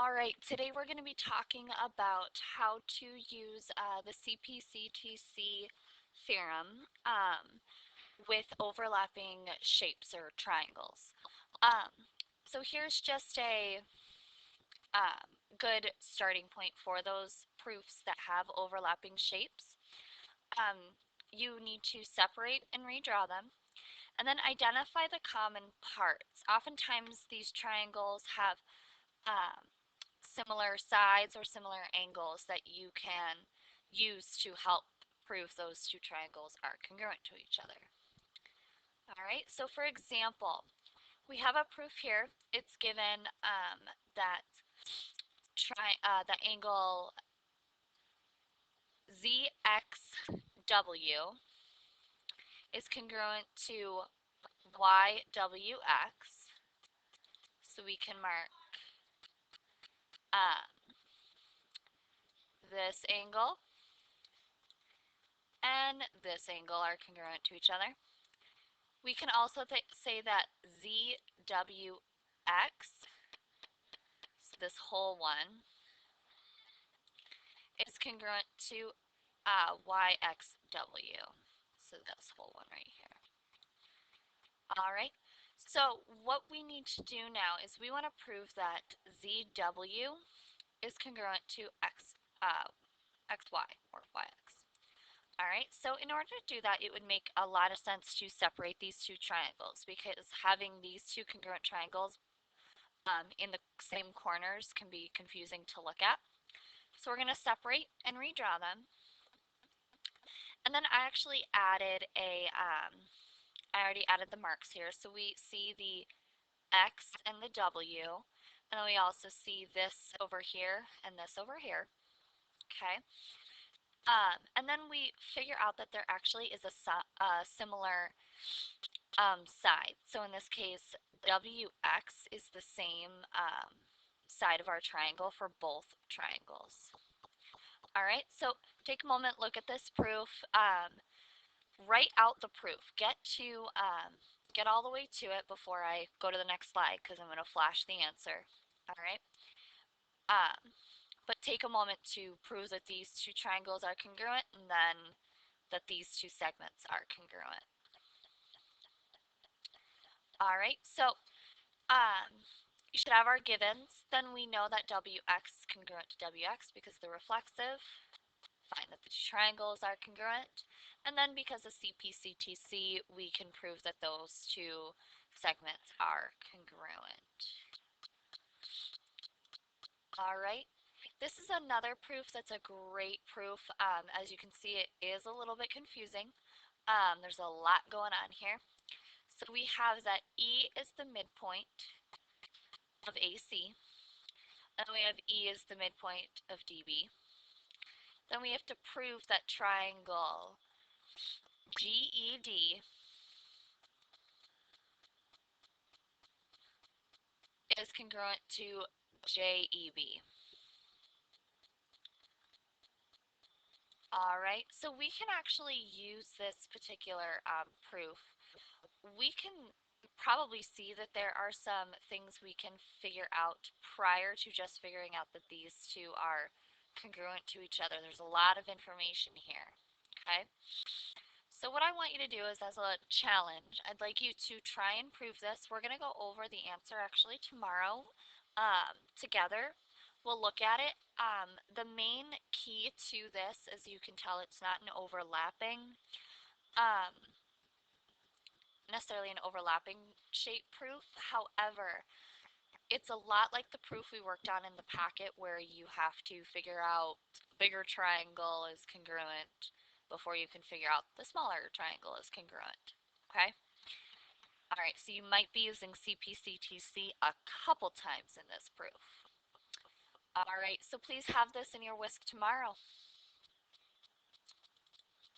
All right, today we're going to be talking about how to use the CPCTC theorem with overlapping shapes or triangles. Um, so here's just a good starting point for those proofs that have overlapping shapes. You need to separate and redraw them, and then identify the common parts. Oftentimes these triangles have um, similar sides or similar angles that you can use to help prove those two triangles are congruent to each other. All right, so for example, we have a proof here. It's given that the angle ZXW is congruent to YWX. So we can mark um, this angle and this angle are congruent to each other. We can also say that ZWX, so this whole one, is congruent to YXW, so this whole one right here. All right, so what we need to do now is we want to prove that ZW is congruent to XY or YX. All right, so in order to do that, it would make a lot of sense to separate these two triangles, because having these two congruent triangles in the same corners can be confusing to look at. So we're going to separate and redraw them. And then I actually added I already added the marks here. So we see the X and the W, and then we also see this over here and this over here. Okay. And then we figure out that there actually is a similar side. So in this case, WX is the same side of our triangle for both triangles. All right, so take a moment, look at this proof, write out the proof. Get all the way to it before I go to the next slide, because I'm going to flash the answer. All right, but take a moment to prove that these two triangles are congruent, and then that these two segments are congruent. All right, so you should have our givens. Then we know that WX is congruent to WX because they're reflexive. Find that the two triangles are congruent. And then because of CPCTC, we can prove that those two segments are congruent. All right. This is another proof that's a great proof. As you can see, it is a little bit confusing. There's a lot going on here. So we have that E is the midpoint of AC, and we have E is the midpoint of DB. Then we have to prove that triangle GED is congruent to JEB. All right, so we can actually use this particular proof. We can probably see that there are some things we can figure out prior to just figuring out that these two are congruent to each other. There's a lot of information here, okay? So what I want you to do is, as a challenge, I'd like you to try and prove this. We're going to go over the answer actually tomorrow together. We'll look at it. The main key to this, as you can tell, it's not an overlapping, necessarily an overlapping shape proof. However, it's a lot like the proof we worked on in the packet, where you have to figure out bigger triangle is congruent before you can figure out the smaller triangle is congruent. Okay? All right, so you might be using CPCTC a couple times in this proof. All right, so please have this in your whisk tomorrow.